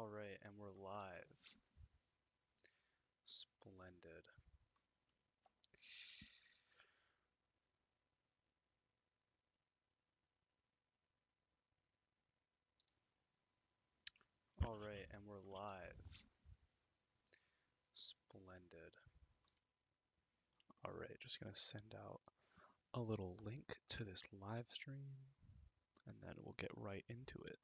All right, and we're live. Splendid. All right, and we're live. Splendid. All right, just gonna send out a little link to this live stream, and then we'll get right into it.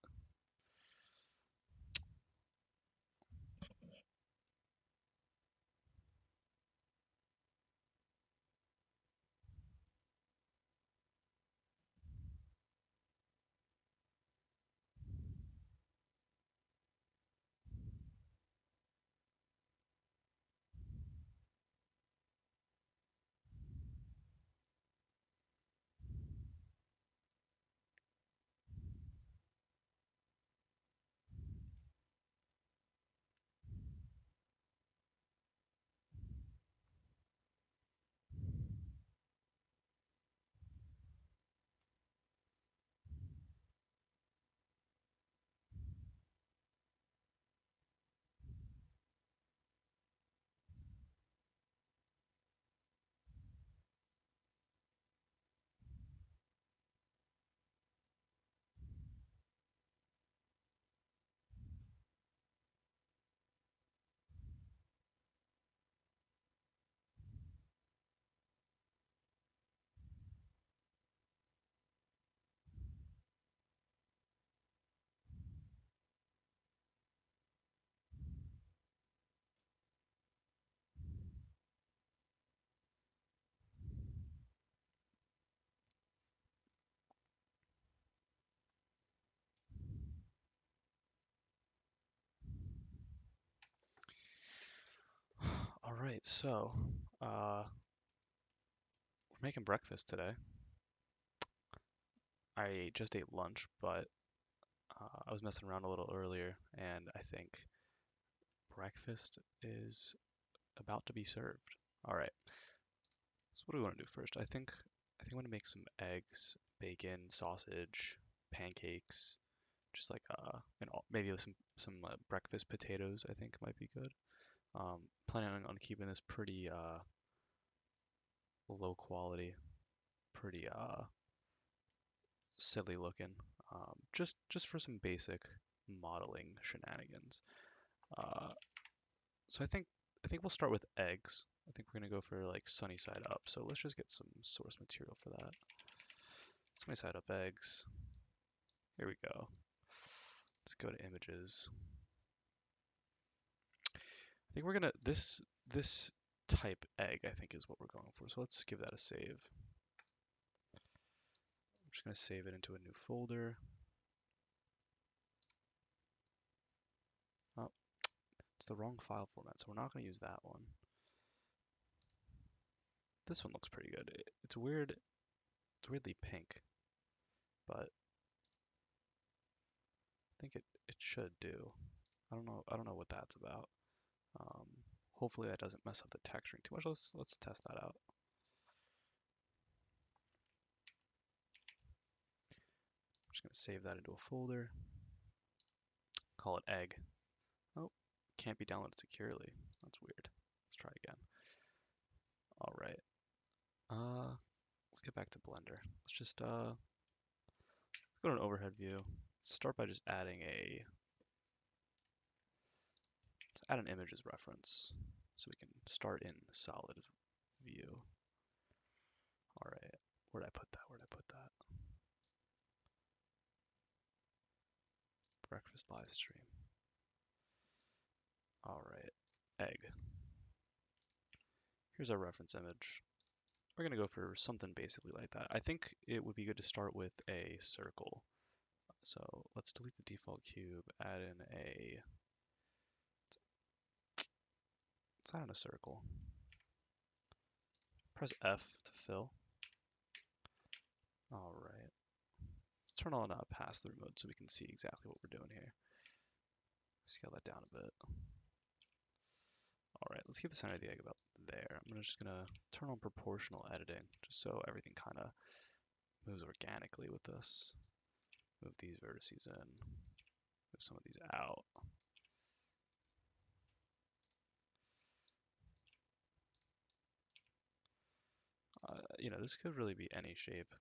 All right, so we're making breakfast today. I just ate lunch, but I was messing around a little earlier, and I think breakfast is about to be served. All right. So what do we want to do first? I think I want to make some eggs, bacon, sausage, pancakes, just like and maybe with some breakfast potatoes. I think might be good. Planning on keeping this pretty low quality, pretty silly looking. Just for some basic modeling shenanigans. Uh, so I think we'll start with eggs. I think we're gonna go for like sunny side up. So let's just get some source material for that. Sunny side up eggs. Here we go. Let's go to images. I think we're gonna this type egg I think is what we're going for. So let's give that a save. I'm just gonna save it into a new folder. Oh, it's the wrong file format, so we're not gonna use that one. This one looks pretty good. It's weird. It's weirdly pink, but I think it should do. I don't know what that's about. Um, Hopefully that doesn't mess up the texturing too much. Let's test that out. I'm just gonna save that into a folder. Call it egg. Oh, can't be downloaded securely. That's weird. Let's try again. All right. Let's get back to Blender. Let's just go to an overhead view. Start by just adding let's add an image as reference so we can start in solid view. All right. Where'd I put that? Where'd I put that? Breakfast live stream. All right. Egg. Here's our reference image. We're gonna go for something basically like that. I think it would be good to start with a circle. So let's delete the default cube, add in let's add in a circle. Press F to fill. All right. Let's turn on pass-through mode so we can see exactly what we're doing here. Scale that down a bit. All right, let's keep the center of the egg about there. I'm just gonna turn on proportional editing just so everything kind of moves organically with this. Move these vertices in, move some of these out. you know, this could really be any shape.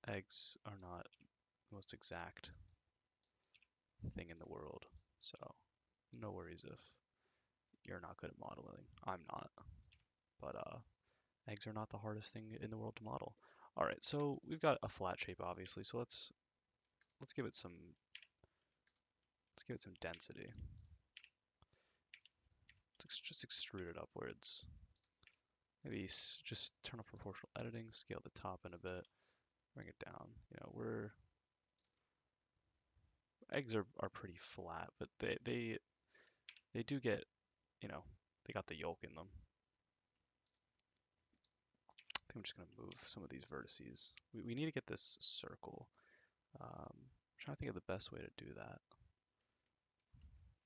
Eggs are not the most exact thing in the world, so no worries if you're not good at modeling. I'm not, but eggs are not the hardest thing in the world to model. All right, so we've got a flat shape, obviously. So let's give it some density. Let's just extrude it upwards. Maybe just turn off proportional editing, scale the top in a bit, bring it down. You know, eggs are pretty flat, but they do get, you know, they got the yolk in them. I think I'm just gonna move some of these vertices. We need to get this circle. I'm trying to think of the best way to do that.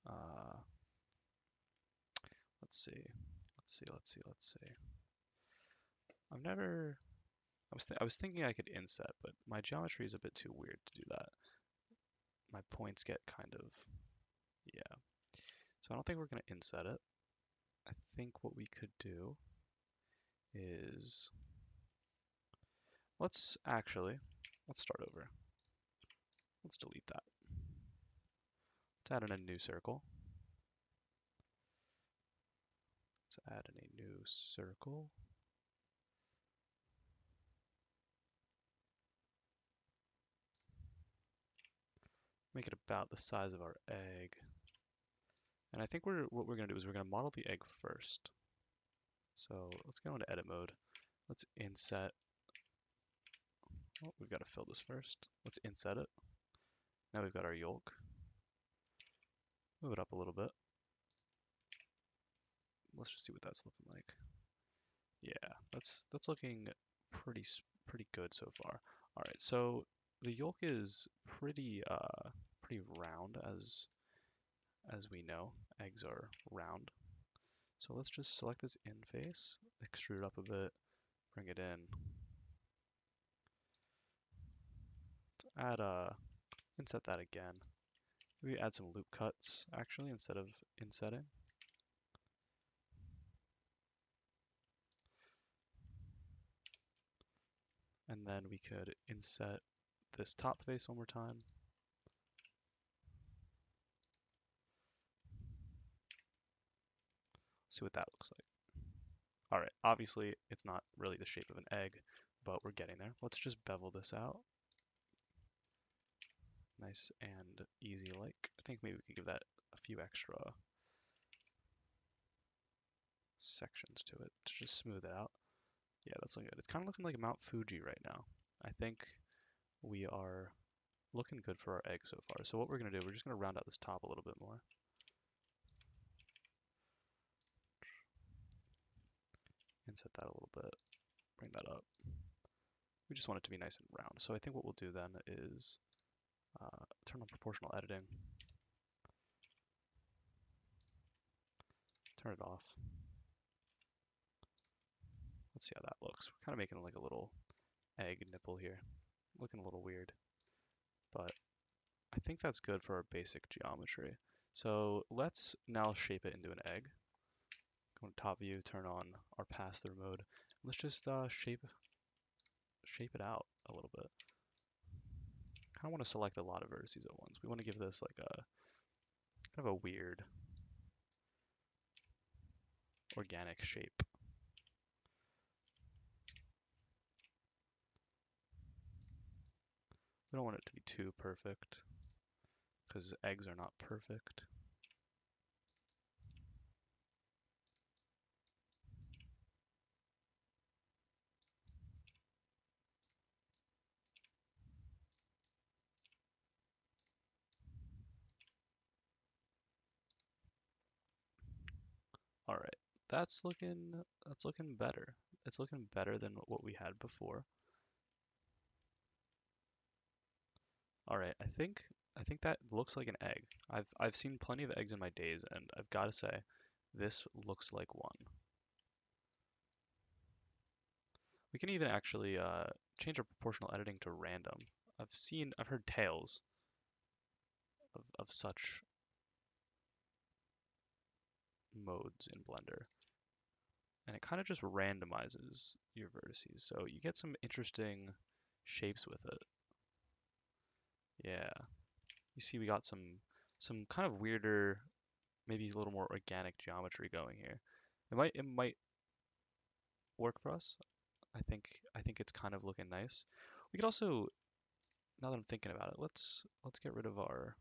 Uh, let's see. I was thinking I could inset, but my geometry is a bit too weird to do that. My points get kind of, yeah. So I don't think we're gonna inset it. I think what we could do is, let's start over. Let's delete that. Let's add in a new circle. Let's add in a new circle. Make it about the size of our egg. And I think what we're going to do is we're going to model the egg first. So let's go into edit mode. Let's inset. Oh, we've got to fill this first. Let's inset it. Now we've got our yolk. Move it up a little bit. Let's just see what that's looking like. Yeah, that's looking pretty good so far. All right, so the yolk is pretty round as we know. Eggs are round. So let's just select this in face, extrude it up a bit, bring it in. Add inset that again. Maybe add some loop cuts actually instead of insetting. And then we could inset this top face one more time. See what that looks like. All right, obviously it's not really the shape of an egg, but we're getting there. Let's just bevel this out. Nice and easy like. I think maybe we could give that a few extra sections to it to just smooth it out. Yeah, that's looking good. It's kind of looking like Mount Fuji right now. I think we are looking good for our egg so far. So what we're going to do, we're just going to round out this top a little bit more. Inset that a little bit, bring that up. We just want it to be nice and round. So I think what we'll do then is turn on proportional editing, turn it off. Let's see how that looks. We're kind of making like a little egg nipple here. Looking a little weird, but I think that's good for our basic geometry. So let's now shape it into an egg. Go to top view, turn on our pass-through mode. Let's just shape it out a little bit. Kind of want to select a lot of vertices at once. We want to give this like a kind of a weird organic shape. We don't want it to be too perfect because eggs are not perfect. All right, that's looking better. It's looking better than what we had before. All right, I think that looks like an egg. I've seen plenty of eggs in my days, and I've got to say, this looks like one. We can even actually change our proportional editing to random. I've heard tales of such modes in Blender. and it kind of just randomizes your vertices. So you get some interesting shapes with it. Yeah, you see we got some kind of weirder, maybe a little more organic geometry going here. It might work for us. I think it's kind of looking nice. We could also, now that I'm thinking about it, let's get rid of our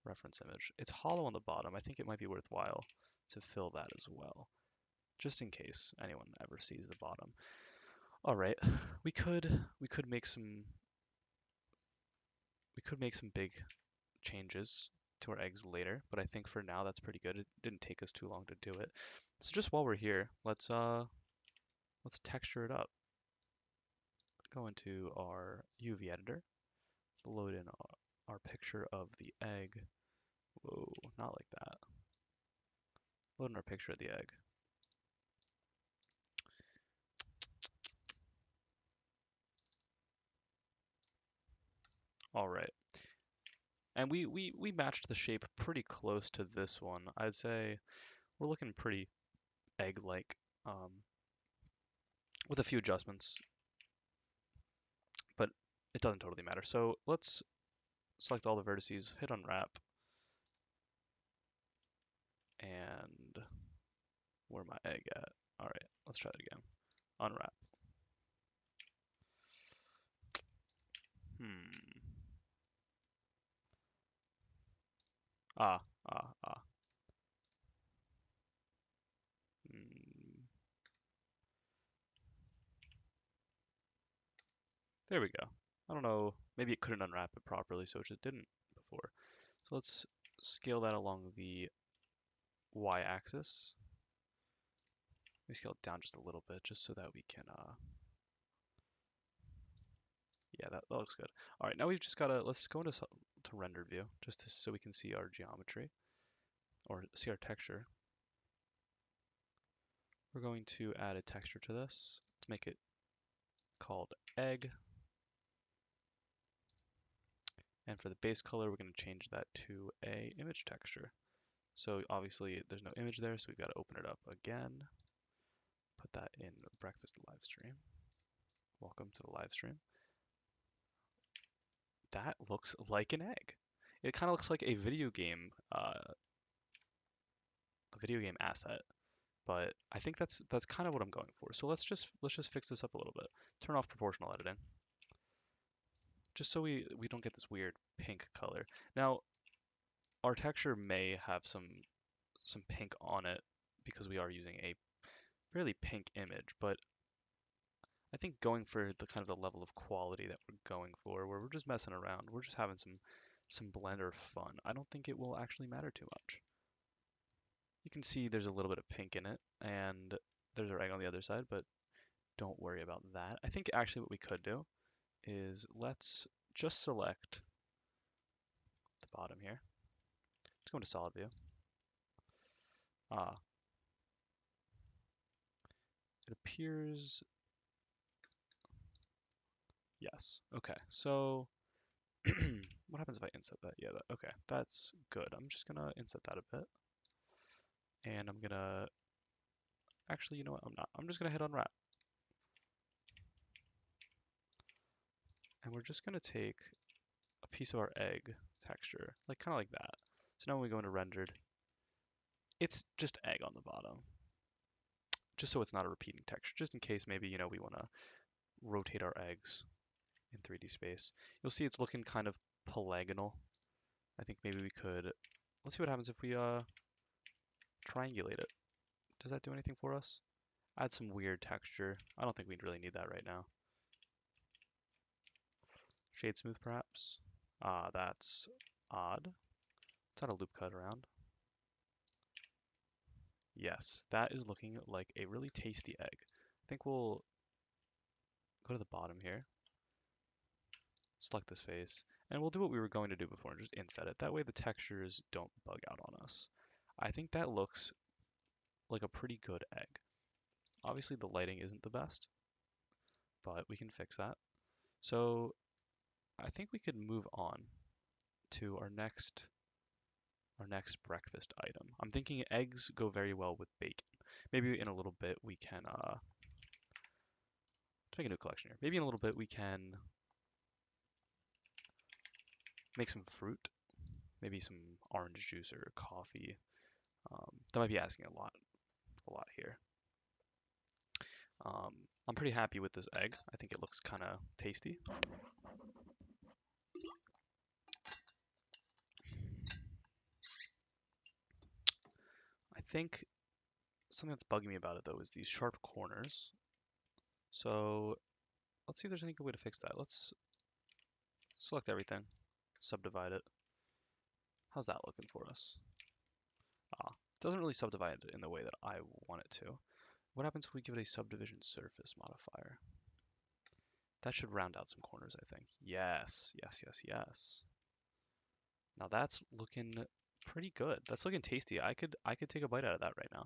reference image. It's hollow on the bottom. I think it might be worthwhile to fill that as well, just in case anyone ever sees the bottom. All right, we could make some big changes to our eggs later, but I think for now that's pretty good. It didn't take us too long to do it. So just while we're here, let's texture it up. Go into our UV editor. Let's load in our picture of the egg. Whoa, not like that. Load in our picture of the egg. All right. And we matched the shape pretty close to this one. I'd say we're looking pretty egg-like, with a few adjustments, but it doesn't totally matter. So let's select all the vertices, hit unwrap, and where my egg at? All right, let's try it again. Unwrap. Hmm. Ah, ah, ah. Mm. There we go. I don't know, maybe it couldn't unwrap it properly, so it just didn't before. So let's scale that along the y-axis. We scale it down just a little bit, just so that we can, yeah, that looks good. All right, now we've just gotta, let's go into to render view, so we can see our geometry, or see our texture. We're going to add a texture to this. Let's make it called egg. And for the base color, we're going to change that to a image texture. So obviously there's no image there, so we've got to open it up again. Put that in breakfast live stream. Welcome to the live stream. That looks like an egg. It kind of looks like a video game asset, but I think that's kind of what I'm going for. So let's just fix this up a little bit. Turn off proportional editing, just so we don't get this weird pink color. Now, our texture may have some pink on it because we are using a fairly pink image, but I think going for the kind of the level of quality that we're going for, where we're just messing around, we're just having some Blender fun, I don't think it will actually matter too much. You can see there's a little bit of pink in it, and there's our egg on the other side, but don't worry about that. I think actually what we could do is let's just select the bottom here. Let's go into solid view. Ah, it appears, yes. Okay, so what happens if I inset that? Yeah, okay, that's good. I'm just gonna inset that a bit, and I'm gonna, actually, you know what? I'm not. I'm just gonna hit unwrap, and we're just gonna take a piece of our egg texture, like kind of like that. So now when we go into rendered, it's just egg on the bottom, just so it's not a repeating texture, just in case maybe, we want to rotate our eggs in 3D space. You'll see it's looking kind of polygonal. I think maybe we could, let's see what happens if we triangulate it. Does that do anything for us? Add some weird texture. I don't think we'd really need that right now. Shade smooth perhaps. Ah, that's odd. Let's add a loop cut around. Yes, that is looking like a really tasty egg. I think we'll go to the bottom here, select this face, and we'll do what we were going to do before and just inset it. That way the textures don't bug out on us. I think that looks like a pretty good egg. Obviously the lighting isn't the best, but we can fix that. So I think we could move on to our next breakfast item. I'm thinking eggs go very well with bacon. Maybe in a little bit we can to make a new collection here. Maybe in a little bit we can make some fruit, maybe some orange juice or coffee. That might be asking a lot here. I'm pretty happy with this egg. I think it looks kind of tasty. I think something that's bugging me about it though is these sharp corners. So let's see if there's any good way to fix that. Let's select everything, subdivide it. How's that looking for us? It doesn't really subdivide it in the way that I want it to. What happens if we give it a subdivision surface modifier? That should round out some corners, I think. Yes, yes, yes, yes. Now that's looking pretty good. That's looking tasty. I could take a bite out of that right now.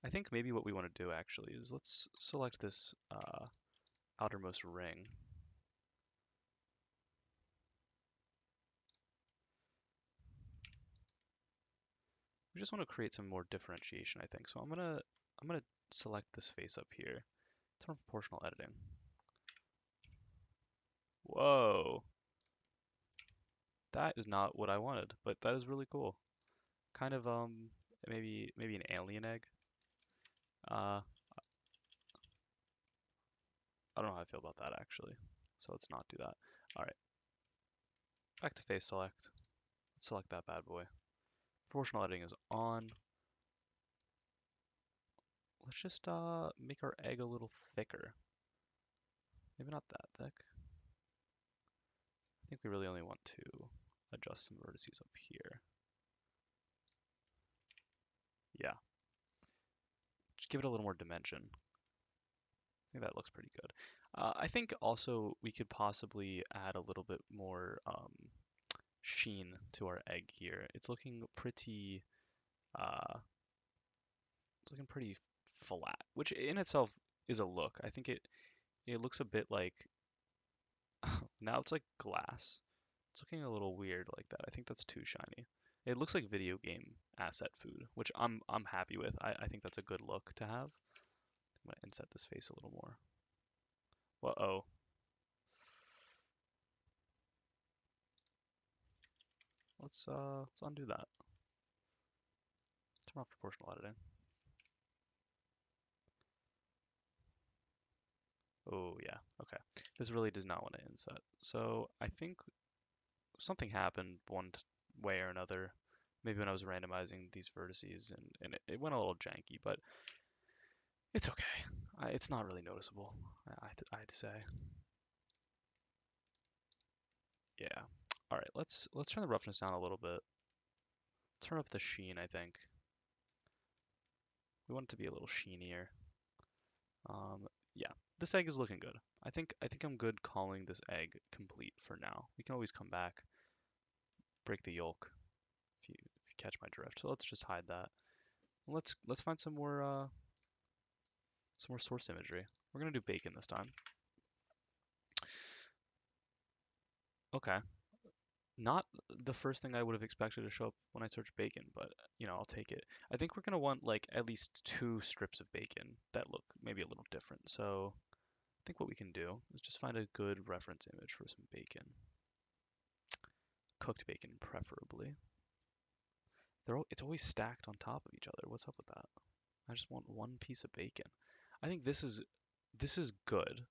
I think maybe what we want to do actually is let's select this outermost ring. We just want to create some more differentiation, I think. So I'm gonna select this face up here. Turn on proportional editing. Whoa, that is not what I wanted, but that is really cool. Kind of maybe an alien egg. Uh, I don't know how I feel about that actually. So let's not do that. All right, back to face select. Let's select that bad boy. Proportional editing is on. Let's just make our egg a little thicker. Maybe not that thick. I think we really only want to adjust some vertices up here. Yeah. Just give it a little more dimension. I think that looks pretty good. I think also we could possibly add a little bit more sheen to our egg here. It's looking pretty uh, flat, which in itself is a look. I think it looks a bit like now it's like glass. It's looking a little weird like that. I think that's too shiny. It looks like video game asset food, which I'm happy with. I think that's a good look to have. I'm gonna inset this face a little more. Uh-oh. Let's undo that. Turn off proportional editing. Oh yeah, okay. This really does not want to inset. So I think something happened way or another. Maybe when I was randomizing these vertices and it went a little janky, but it's okay. It's not really noticeable, I'd say. Yeah. All right, let's turn the roughness down a little bit. Turn up the sheen, I think. We want it to be a little sheenier. Yeah, this egg is looking good. I think I'm good calling this egg complete for now. We can always come back, break the yolk if you catch my drift. So let's just hide that. Let's find some more source imagery. We're gonna do bacon this time. Okay. Not the first thing I would have expected to show up when I search bacon, but I'll take it. I think we're gonna want like at least 2 strips of bacon that look maybe a little different. So I think what we can do is just find a good reference image for some bacon. Cooked bacon, preferably. It's always stacked on top of each other. What's up with that? I just want one piece of bacon. I think this is good.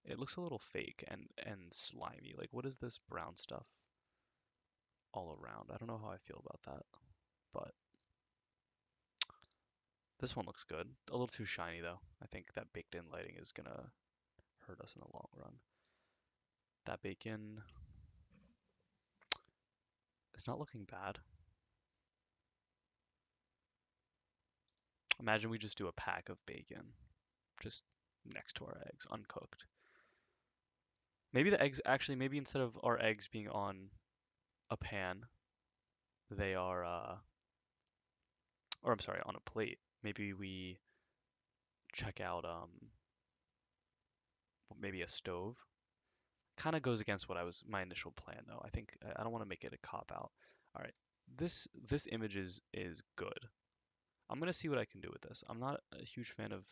It looks a little fake and slimy. Like what is this brown stuff all around? I don't know how I feel about that, but this one looks good. A little too shiny though. I think that baked in lighting is gonna hurt us in the long run. That bacon is not looking bad. Imagine we just do a pack of bacon just next to our eggs, uncooked. Maybe the eggs actually, maybe instead of our eggs being on a pan, they are, or I'm sorry, on a plate. Maybe we check out maybe a stove. Kind of goes against what my initial plan though. I think I don't want to make it a cop out. All right, this image is good. I'm gonna see what I can do with this. I'm not a huge fan of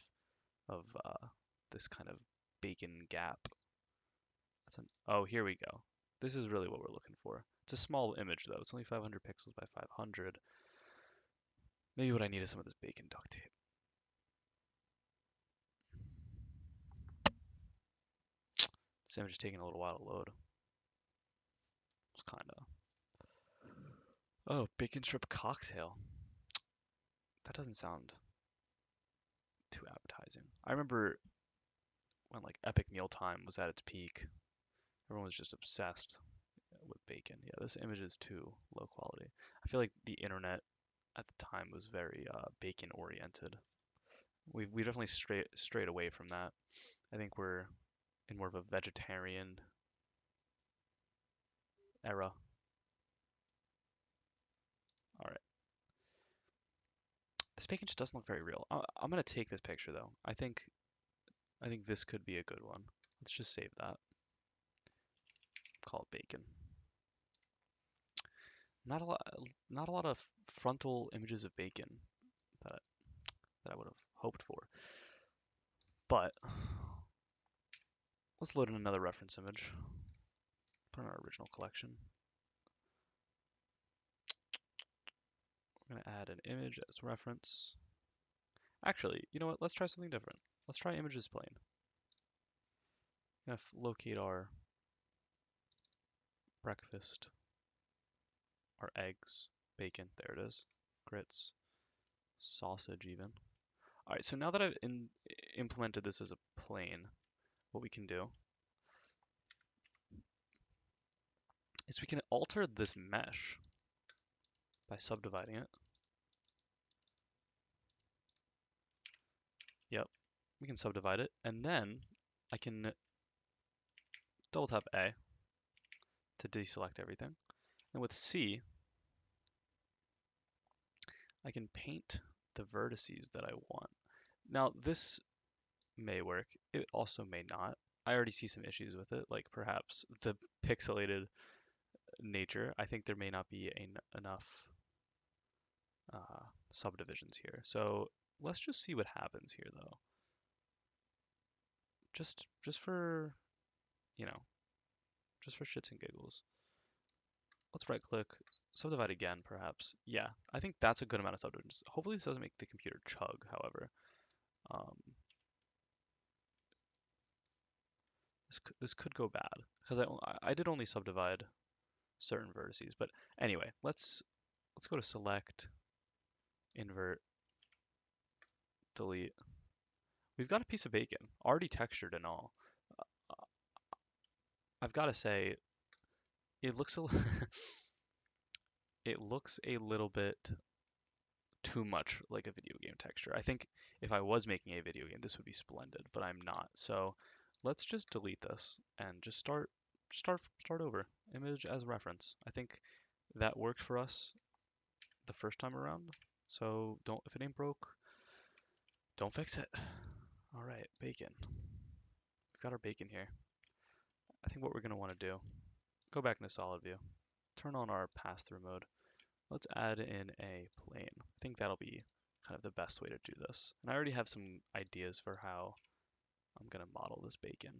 this kind of bacon gap. Oh, here we go. This is really what we're looking for. It's a small image though. It's only 500 pixels by 500. Maybe what I need is some of this bacon duct tape. This image is taking a little while to load. It's kind of. Oh, bacon strip cocktail. That doesn't sound too appetizing. I remember when like Epic Mealtime was at its peak. Everyone was just obsessed with bacon. Yeah, this image is too low quality. I feel like the internet at the time was very bacon oriented. We definitely strayed away from that. I think we're in more of a vegetarian era. All right, this bacon just doesn't look very real. I'm gonna take this picture though. I think this could be a good one. Let's just save that. Call it bacon. Not a lot, not a lot of frontal images of bacon that that I would have hoped for. But let's load in another reference image. Put in our original collection. We're gonna add an image as reference. Actually, you know what? Let's try something different. Let's try images plain. I'm gonna locate our breakfast, our eggs, bacon. There it is. Grits, sausage even. All right, so now that I've implemented this as a plane, what we can do is we can alter this mesh by subdividing it. Yep, we can subdivide it, and then I can double tap A to deselect everything. And with C, I can paint the vertices that I want. Now, this may work. It also may not. I already see some issues with it, like perhaps the pixelated nature. I think there may not be enough subdivisions here. So let's just see what happens here, though. Just for, you know, just for shits and giggles. Let's right click, subdivide again, perhaps. Yeah, I think that's a good amount of subdivisions. Hopefully this doesn't make the computer chug, however. Um, this could go bad because I did only subdivide certain vertices, but anyway, let's go to select, invert, delete. We've got a piece of bacon already textured and all. Uh, I've got to say, it looks a it looks a little bit too much like a video game texture. I think if I was making a video game, this would be splendid, but I'm not. So let's just delete this and just start over. Image as reference. I think that worked for us the first time around. So don't, if it ain't broke, don't fix it. All right, bacon. We've got our bacon here. I think what we're gonna want to do, go back into solid view, turn on our pass-through mode. Let's add in a plane. I think that'll be kind of the best way to do this. And I already have some ideas for how I'm gonna model this bacon.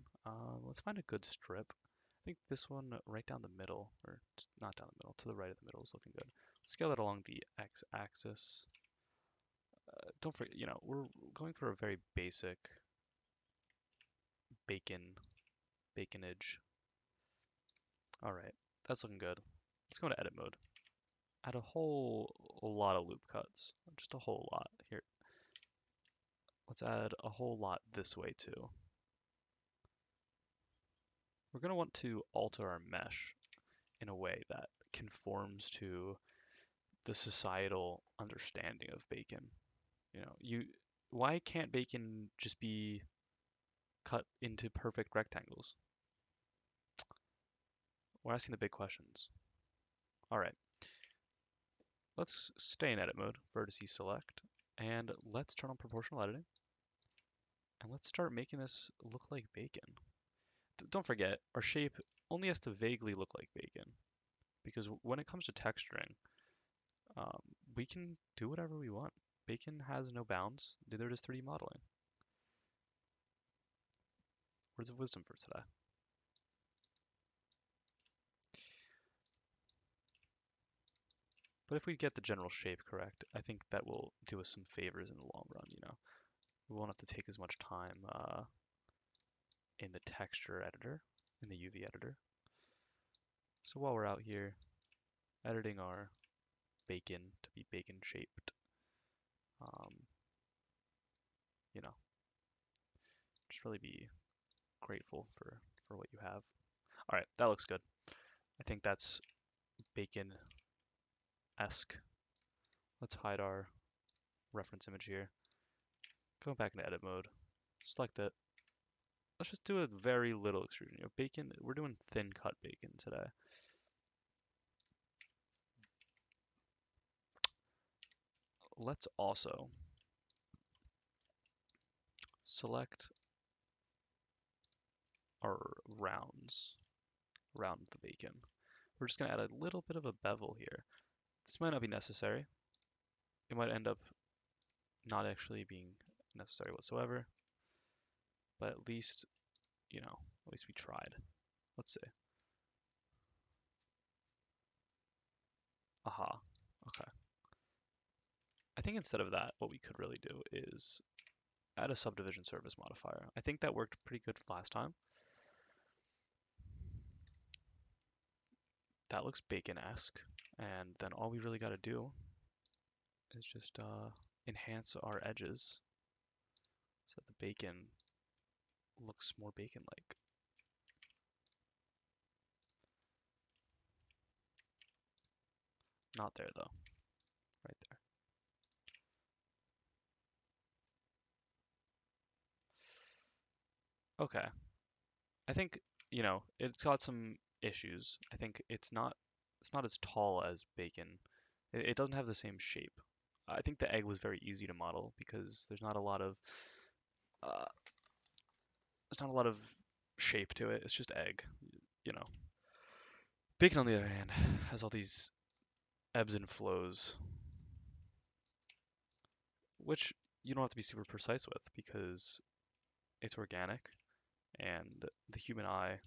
Let's find a good strip. I think this one right down the middle, or not down the middle, to the right of the middle is looking good. Scale it along the x-axis. Don't forget, we're going for a very basic baconage. All right, that's looking good. Let's go to edit mode. Add a whole lot of loop cuts, just a whole lot here. Let's add a whole lot this way too. We're going to want to alter our mesh in a way that conforms to the societal understanding of bacon. Why can't bacon just be cut into perfect rectangles? We're asking the big questions. All right, let's stay in edit mode, vertice select, and let's turn on proportional editing. And let's start making this look like bacon. Don't forget, our shape only has to vaguely look like bacon, because when it comes to texturing, we can do whatever we want. Bacon has no bounds, neither does 3D modeling. Words of wisdom for today. But if we get the general shape correct, I think that will do us some favors in the long run, you know. We won't have to take as much time in the texture editor, in the UV editor. So while we're out here editing our bacon to be bacon shaped, um, you know, just really be grateful for what you have. All right, that looks good. I think that's bacon-esque. Let's hide our reference image here. Go back into edit mode. Select it. Let's just do a very little extrusion. You know, bacon, we're doing thin cut bacon today. Let's also select our rounds around the bacon. We're just going to add a little bit of a bevel here. This might not be necessary. It might end up not actually being necessary whatsoever, but at least, you know, at least we tried. Let's see. Aha. Okay. I think instead of that, what we could really do is add a subdivision surface modifier. I think that worked pretty good last time. That looks bacon-esque, and then all we really got to do is just enhance our edges so that the bacon looks more bacon-like. Not there though, right there. Okay, I think, you know, it's got some issues. I think it's not as tall as bacon. It doesn't have the same shape. I think the egg was very easy to model because uh, there's not a lot of shape to it. It's just egg, you know. Bacon, on the other hand, has all these ebbs and flows, which you don't have to be super precise with because it's organic and the human eye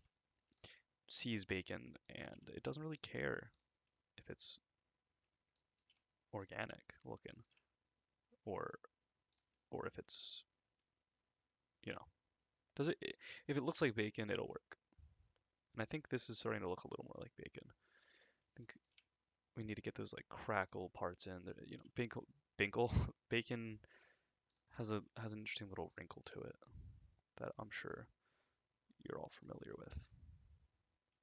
sees bacon and it doesn't really care if it's organic looking or if it's, you know, does it if it looks like bacon, it'll work. And I think this is starting to look a little more like bacon. I think we need to get those like crackle parts in. You know, binkle, bacon has an interesting little wrinkle to it that I'm sure you're all familiar with,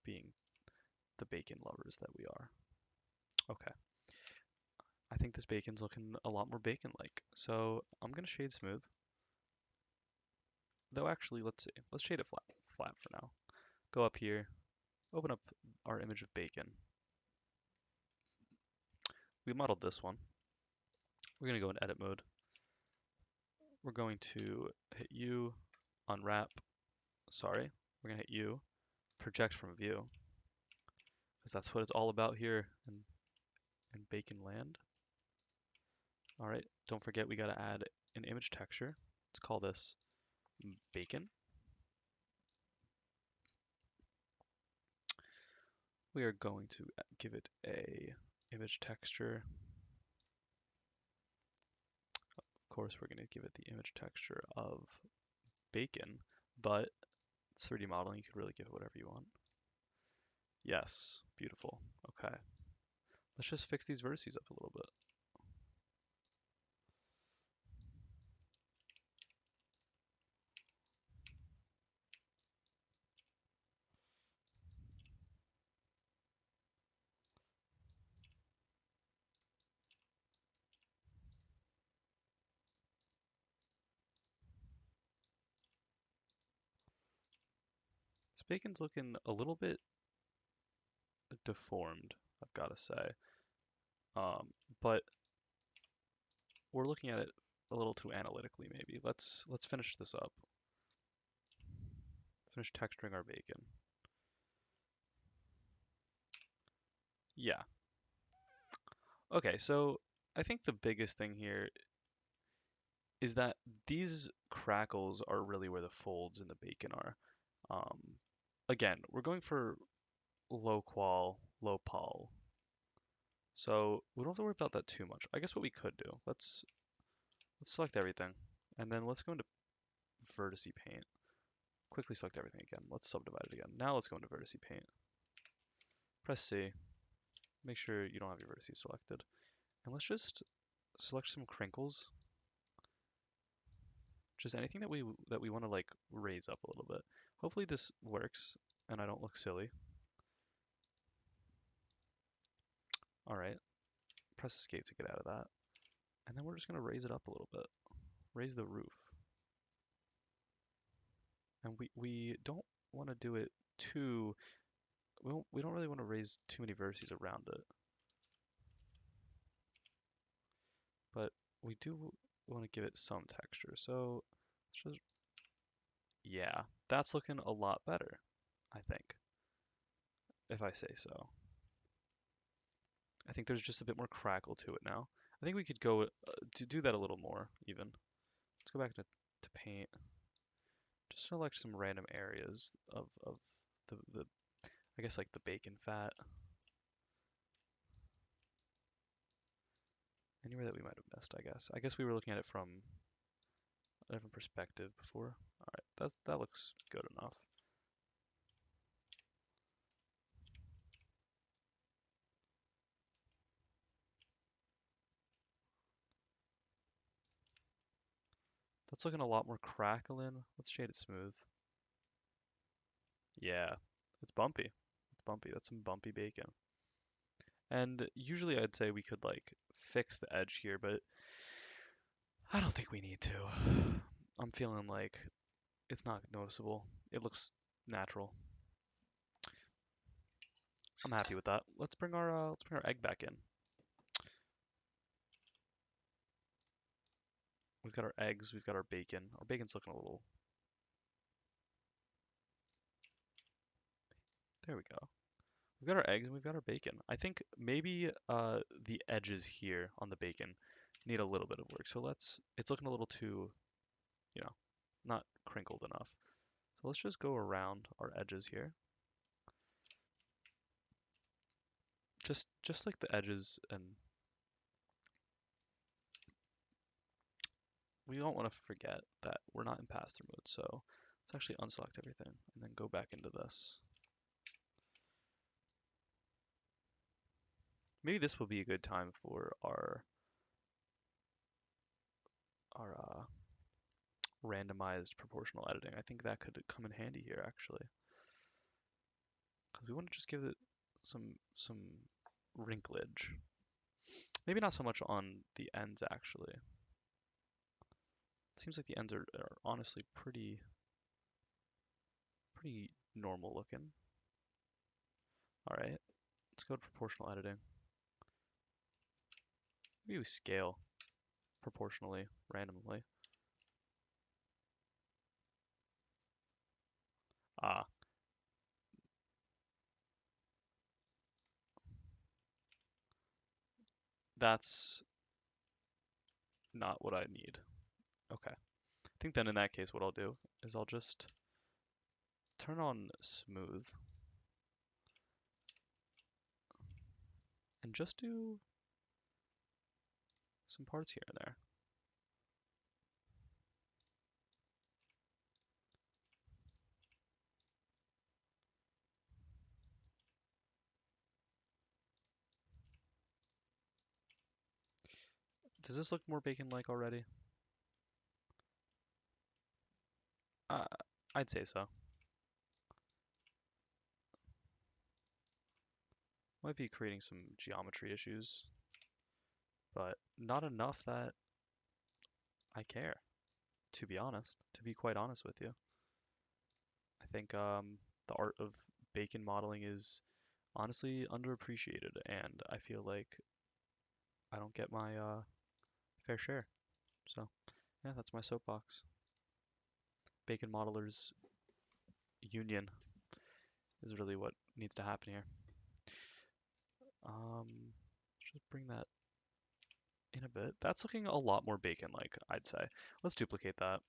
being the bacon lovers that we are. Okay, I think this bacon's looking a lot more bacon-like. So I'm gonna shade smooth. Though actually, let's see. Let's shade it flat for now. Go up here, open up our image of bacon. We modeled this one. We're gonna go in edit mode. We're going to hit U, unwrap. Sorry, we're gonna hit U, project from view, because that's what it's all about here in bacon land. All right, don't forget we gotta add an image texture. Let's call this bacon. We are going to give it a image texture. Of course, we're going to give it the image texture of bacon, but it's 3D modeling, you could really give it whatever you want. Yes, beautiful. Okay, let's just fix these vertices up a little bit. This bacon's looking a little bit deformed, I've got to say. But we're looking at it a little too analytically, maybe. Let's finish this up. Finish texturing our bacon. Yeah. Okay, so I think the biggest thing here is that these crackles are really where the folds in the bacon are. Um, Again, we're going for low qual, low pol. So we don't have to worry about that too much. I guess what we could do, let's select everything, and then let's go into Vertice Paint. Quickly select everything again. Let's subdivide it again. Now let's go into Vertice Paint. Press C. Make sure you don't have your vertices selected. And let's just select some crinkles. Just anything that we want to like raise up a little bit. Hopefully this works and I don't look silly. All right. Press escape to get out of that. And then we're just going to raise it up a little bit. Raise the roof. And we don't want to do it too, we don't really want to raise too many vertices around it. But we do want to give it some texture. So let's just, yeah, that's looking a lot better, I think, if I say so. I think there's just a bit more crackle to it now. I think we could go to do that a little more even. Let's go back to paint. Just select some random areas of the I guess like the bacon fat. Anywhere that we might have missed, I guess. I guess we were looking at it from a different perspective before. Alright, that looks good enough. That's looking a lot more crackling. Let's shade it smooth. Yeah, it's bumpy. It's bumpy. That's some bumpy bacon. And usually I'd say we could like fix the edge here, but I don't think we need to. I'm feeling like it's not noticeable. It looks natural. I'm happy with that. Let's bring our egg back in. We've got our eggs, we've got our bacon. Our bacon's looking a little. There we go. We've got our eggs and we've got our bacon. I think maybe the edges here on the bacon need a little bit of work. So it's looking a little too, you know, not crinkled enough. So let's just go around our edges here. Just like the edges, and we don't want to forget that we're not in pass-through mode. So let's actually unselect everything and then go back into this. Maybe this will be a good time for our randomized proportional editing. I think that could come in handy here actually, because we want to just give it some wrinklage. Maybe not so much on the ends actually. It seems like the ends are honestly pretty normal looking. All right, let's go to proportional editing. Maybe we scale proportionally, randomly. Ah, that's not what I need. Okay. I think then in that case what I'll do is I'll just turn on smooth and just do some parts here and there. Does this look more bacon-like already? Uh, I'd say so. Might be creating some geometry issues, but not enough that I care, to be honest, to be quite honest with you. I think the art of bacon modeling is honestly underappreciated, and I feel like I don't get my fair share. So, yeah, that's my soapbox. Bacon modelers union is really what needs to happen here. Let's just bring that in a bit. That's looking a lot more bacon-like, I'd say. Let's duplicate that.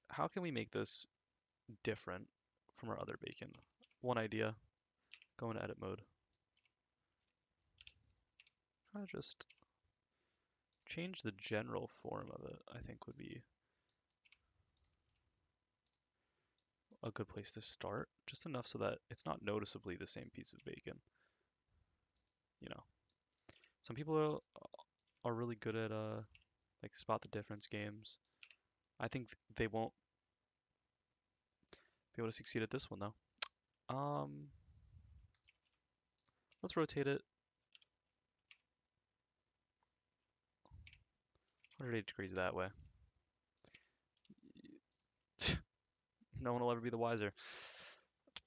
How can we make this different from our other bacon? One idea, go into edit mode. Kind of just change the general form of it, I think would be a good place to start. Just enough so that it's not noticeably the same piece of bacon. You know, some people are really good at like spot the difference games. I think they won't be able to succeed at this one though. Let's rotate it 180 degrees that way. No one will ever be the wiser.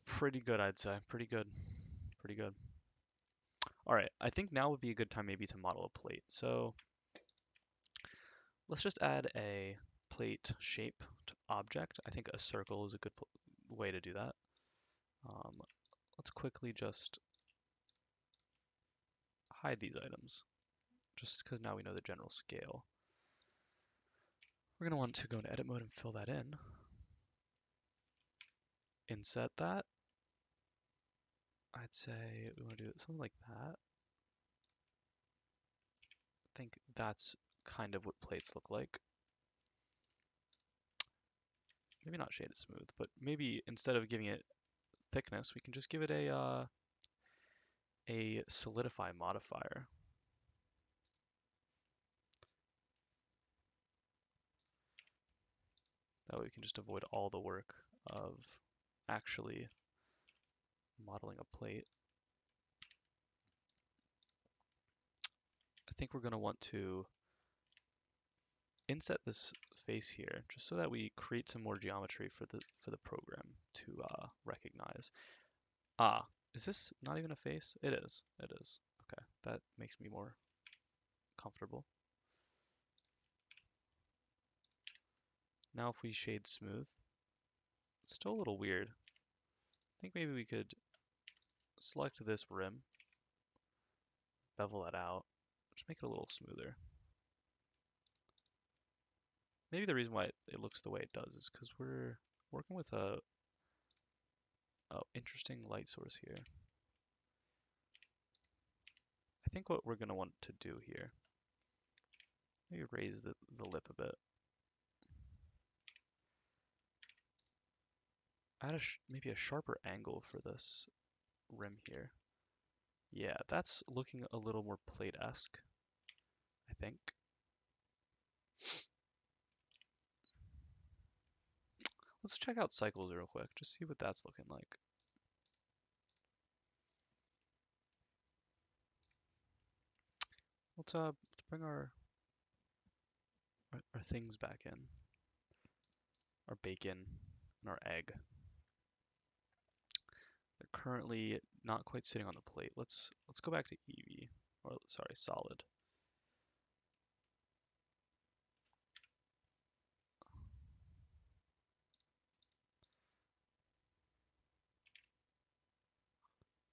Pretty good, I'd say. Pretty good. Pretty good. All right, I think now would be a good time maybe to model a plate. So let's just add a plate shape to object. I think a circle is a good way to do that. Let's quickly just hide these items, just because now we know the general scale. We're going to want to go into edit mode and fill that in. Inset that. I'd say we want to do something like that. I think that's kind of what plates look like. Maybe not shade it smooth, but maybe instead of giving it thickness, we can just give it a solidify modifier. That way we can just avoid all the work of actually modeling a plate. I think we're going to want to inset this face here just so that we create some more geometry for the program to recognize. Ah, is this not even a face? It is. It is. Okay, that makes me more comfortable. Now if we shade smooth, still a little weird. I think maybe we could select this rim, bevel that out, just make it a little smoother. Maybe the reason why it looks the way it does is because we're working with a interesting light source here. I think what we're going to want to do here, maybe raise the lip a bit. Add maybe a sharper angle for this rim here. Yeah, that's looking a little more plate-esque, I think. Let's check out cycles real quick, just see what that's looking like. Let's bring our things back in. Our bacon and our egg. They're currently not quite sitting on the plate. Let's go back to EV, or sorry, solid.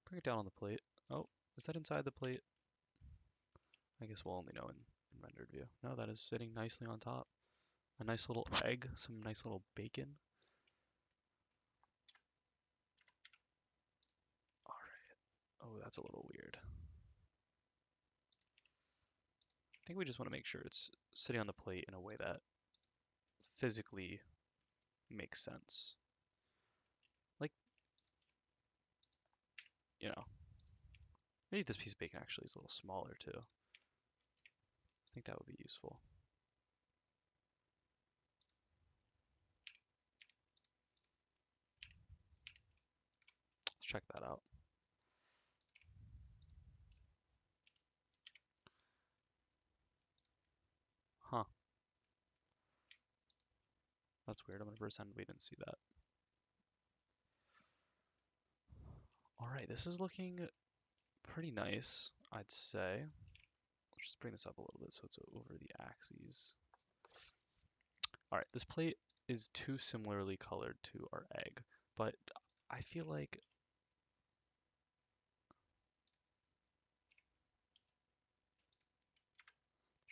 Bring it down on the plate. Oh, is that inside the plate? I guess we'll only know in rendered view. No, that is sitting nicely on top. A nice little egg, some nice little bacon. Alright. Oh, that's a little weird. I think we just want to make sure it's sitting on the plate in a way that physically makes sense. Like, you know, maybe this piece of bacon actually is a little smaller too. I think that would be useful. Let's check that out. Huh. That's weird. I'm gonna pretend we didn't see that. Alright, this is looking pretty nice, I'd say. Let's just bring this up a little bit so it's over the axes. Alright, this plate is too similarly colored to our egg, but I feel like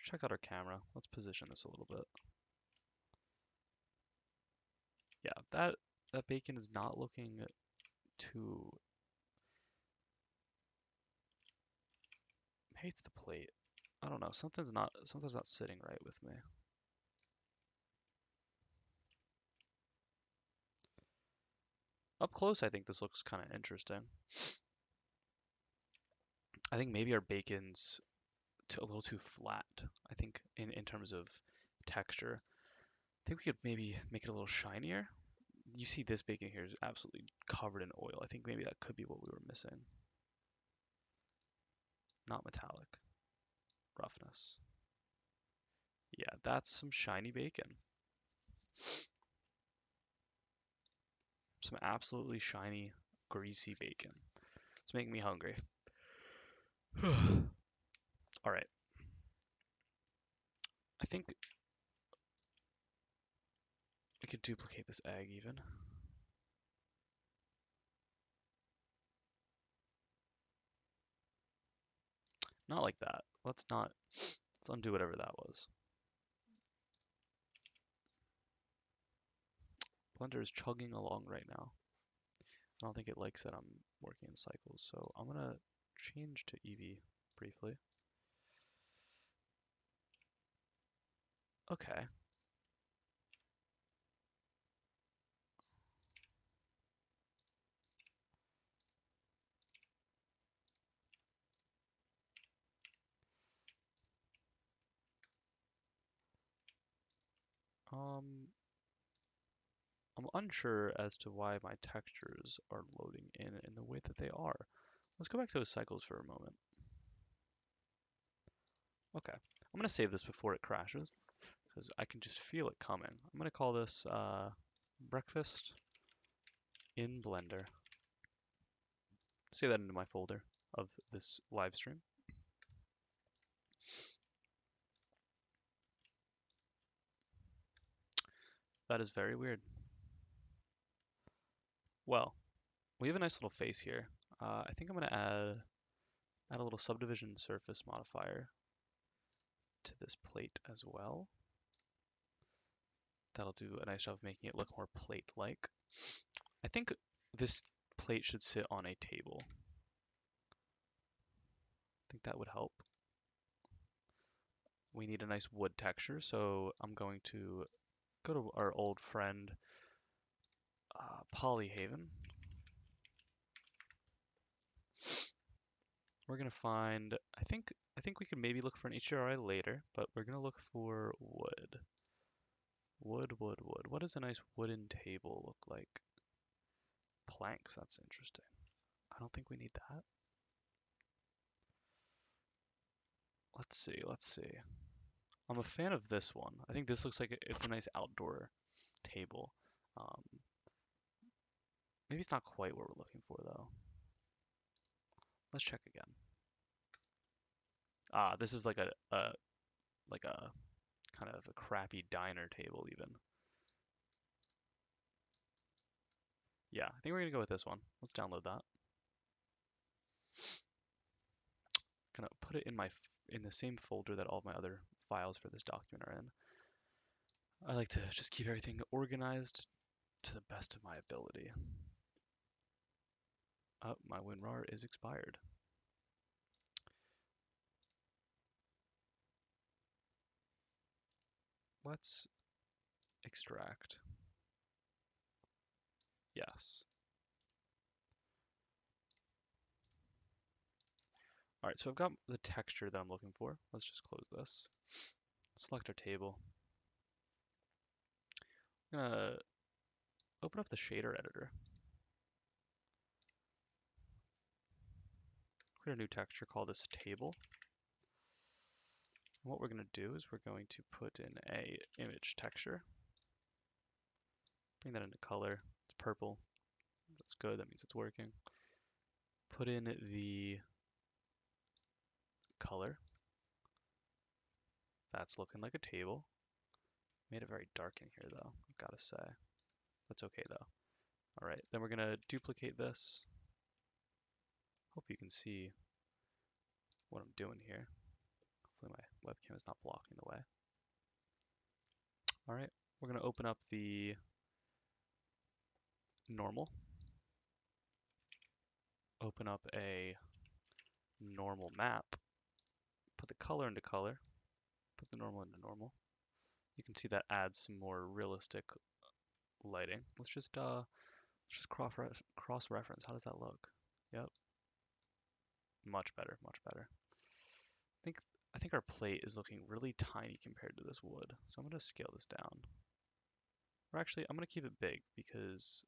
check out our camera. Let's position this a little bit. Yeah, that bacon is not looking too. Maybe it's the plate. I don't know. Something's not sitting right with me. Up close, I think this looks kind of interesting. I think maybe our bacon's a little too flat. I think in terms of texture. I think we could maybe make it a little shinier. You see this bacon here is absolutely covered in oil. I think maybe that could be what we were missing. Not metallic. Roughness. Yeah, that's some shiny bacon. Some absolutely shiny, greasy bacon. It's making me hungry. All right. I think we could duplicate this egg even. Not like that. Let's undo whatever that was. Blender is chugging along right now. I don't think it likes that I'm working in cycles, so I'm gonna change to EV briefly. Okay. I'm unsure as to why my textures are loading in the way that they are. Let's go back to those cycles for a moment. Okay, I'm gonna save this before it crashes because I can just feel it coming. I'm gonna call this breakfast in Blender. Save that into my folder of this live stream. That is very weird. Well, we have a nice little face here. I think I'm gonna add a little subdivision surface modifier to this plate as well. That'll do a nice job of making it look more plate-like. I think this plate should sit on a table. I think that would help. We need a nice wood texture, so I'm going to go to our old friend Polyhaven. We're gonna find. I think we can maybe look for an HDRI later, but we're gonna look for wood. Wood. What does a nice wooden table look like? Planks. That's interesting. I don't think we need that. Let's see. I'm a fan of this one. I think this looks like it's a nice outdoor table. Um, maybe it's not quite what we're looking for though. Let's check again. This is like a kind of a crappy diner table even. Yeah, I think we're gonna go with this one. Let's download that. Gonna put it in the same folder that all of my other files for this document are in. I like to just keep everything organized to the best of my ability. Oh, my WinRAR is expired. Let's extract. Yes. All right, so I've got the texture that I'm looking for. Let's just close this. Select our table. I'm gonna open up the shader editor. Create a new texture, call this table. And what we're gonna do is we're going to put in a image texture. Bring that into color. It's purple. That's good, that means it's working. Put in the color. That's looking like a table. Made it very dark in here though, I've gotta say. That's okay though. All right, then we're gonna duplicate this. Hope you can see what I'm doing here. Hopefully my webcam is not blocking the way. All right, we're going to open up the normal. Open up a normal map. Put the color into color. Put the normal into normal. You can see that adds some more realistic lighting. Let's just cross-reference. How does that look? Yep. Much better, much better. I think our plate is looking really tiny compared to this wood, so I'm going to scale this down. Or actually, I'm going to keep it big because,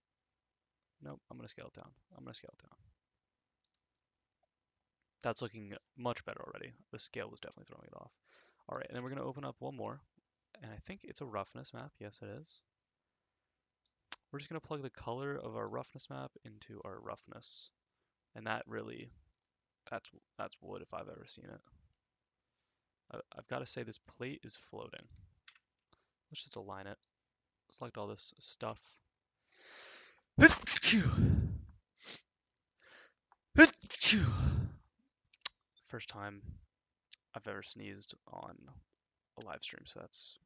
nope, I'm going to scale it down. I'm going to scale it down. That's looking much better already. The scale was definitely throwing it off. All right, and then we're going to open up one more, and I think it's a roughness map. Yes, it is. We're just going to plug the color of our roughness map into our roughness, and that really, that's wood if I've ever seen it. I've got to say this plate is floating. Let's just align it. Select all this stuff. First time I've ever sneezed on a live stream, so that's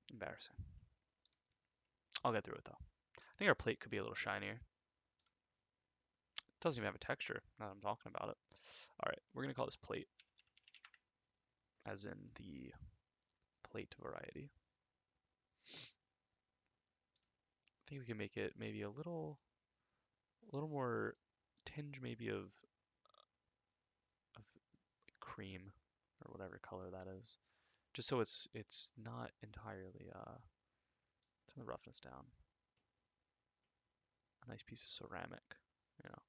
embarrassing. I'll get through it though. I think our plate could be a little shinier. It doesn't even have a texture now that I'm talking about it. All right, we're gonna call this plate, as in the plate variety. I think we can make it maybe a little more tinge maybe of cream or whatever color that is, just so it's not entirely turn the roughness down. A nice piece of ceramic, you know.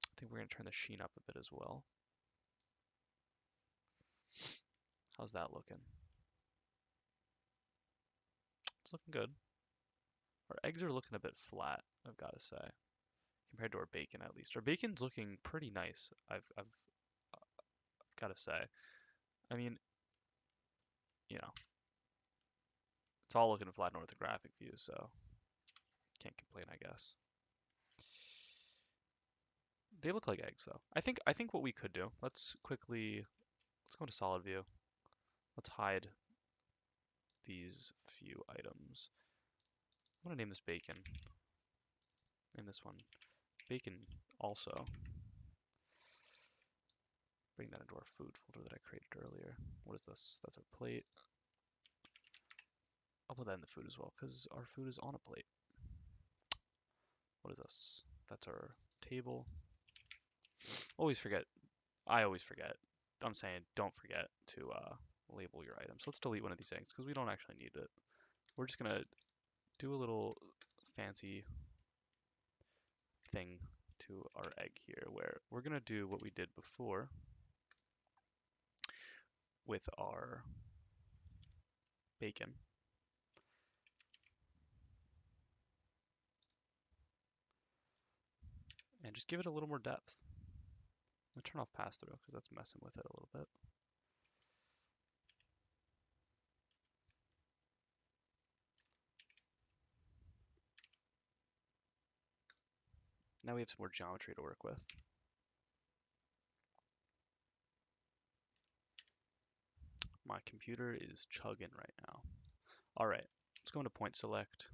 I think we're gonna turn the sheen up a bit as well. How's that looking? It's looking good. Our eggs are looking a bit flat, I've got to say, compared to our bacon at least. Our bacon's looking pretty nice, I've got to say. I mean, you know, it's all looking flat in orthographic view, so can't complain, I guess. They look like eggs, though. I think what we could do, let's go into solid view. Let's hide these few items. I'm gonna name this bacon. Name this one bacon also. Bring that into our food folder that I created earlier. What is this? That's our plate. I'll put that in the food as well because our food is on a plate. What is this? That's our table. Always forget. I always forget. I'm saying don't forget to label your items. Let's delete one of these things because we don't actually need it. We're just gonna do a little fancy thing to our egg here where we're gonna do what we did before with our bacon. And just give it a little more depth. I'm gonna turn off pass through because that's messing with it a little bit. Now we have some more geometry to work with. My computer is chugging right now. All right, let's go into point select.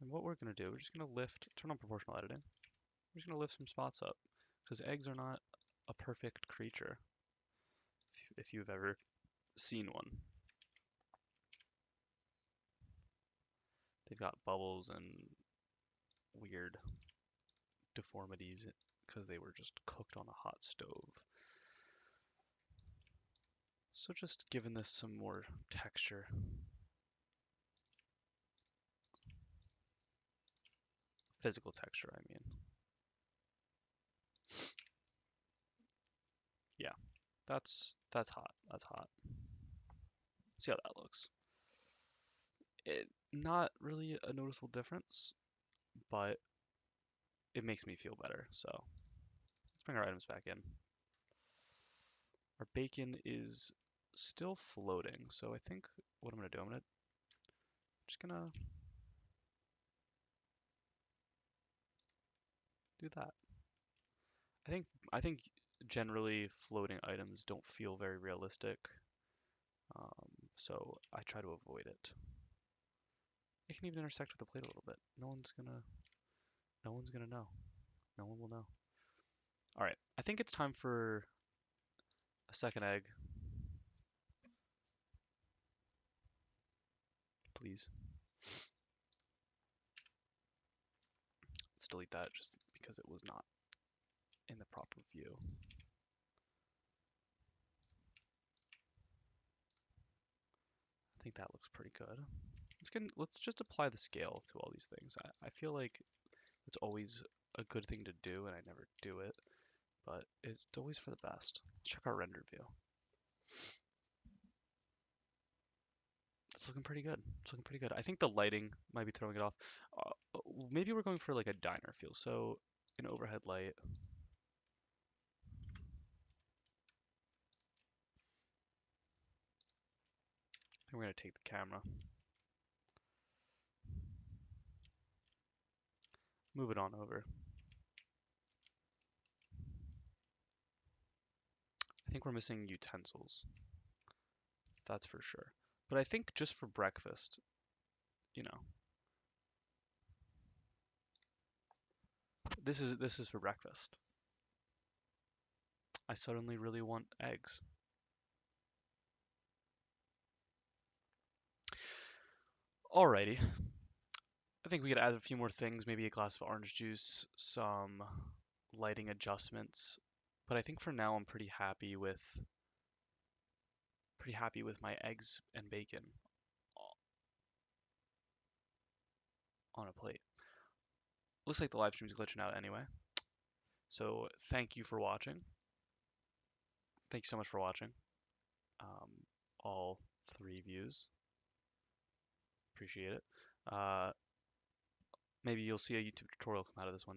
And what we're gonna do, we're just gonna turn on proportional editing. We're just gonna lift some spots up because eggs are not a perfect creature if you've ever seen one. They've got bubbles and weird deformities because they were just cooked on a hot stove. So just giving this some more texture. Physical texture, I mean. Yeah, that's hot. That's hot. See how that looks. Not really a noticeable difference, but it makes me feel better. So let's bring our items back in. Our bacon is still floating, so I think what I'm gonna do, just gonna do that. I think generally floating items don't feel very realistic, so I try to avoid it. It can even intersect with the plate a little bit. No one's gonna know. No one will know. All right, I think it's time for a second egg, please. Let's delete that just because it was not in the proper view. I think that looks pretty good. Let's just apply the scale to all these things. I feel like it's always a good thing to do, and I never do it, but it's always for the best. Let's check our render view. It's looking pretty good. It's looking pretty good. I think the lighting might be throwing it off. Maybe we're going for like a diner feel. So an overhead light. Then we're gonna take the camera, move it on over. I think we're missing utensils. That's for sure. But I think just for breakfast, you know, this is for breakfast. I suddenly really want eggs. Alrighty. I think we could add a few more things, maybe a glass of orange juice, some lighting adjustments. But I think for now I'm pretty happy with my eggs and bacon on a plate. Looks like the live stream's glitching out anyway. So thank you for watching. Thank you so much for watching. Um, all 3 views. Appreciate it. Maybe you'll see a YouTube tutorial come out of this one.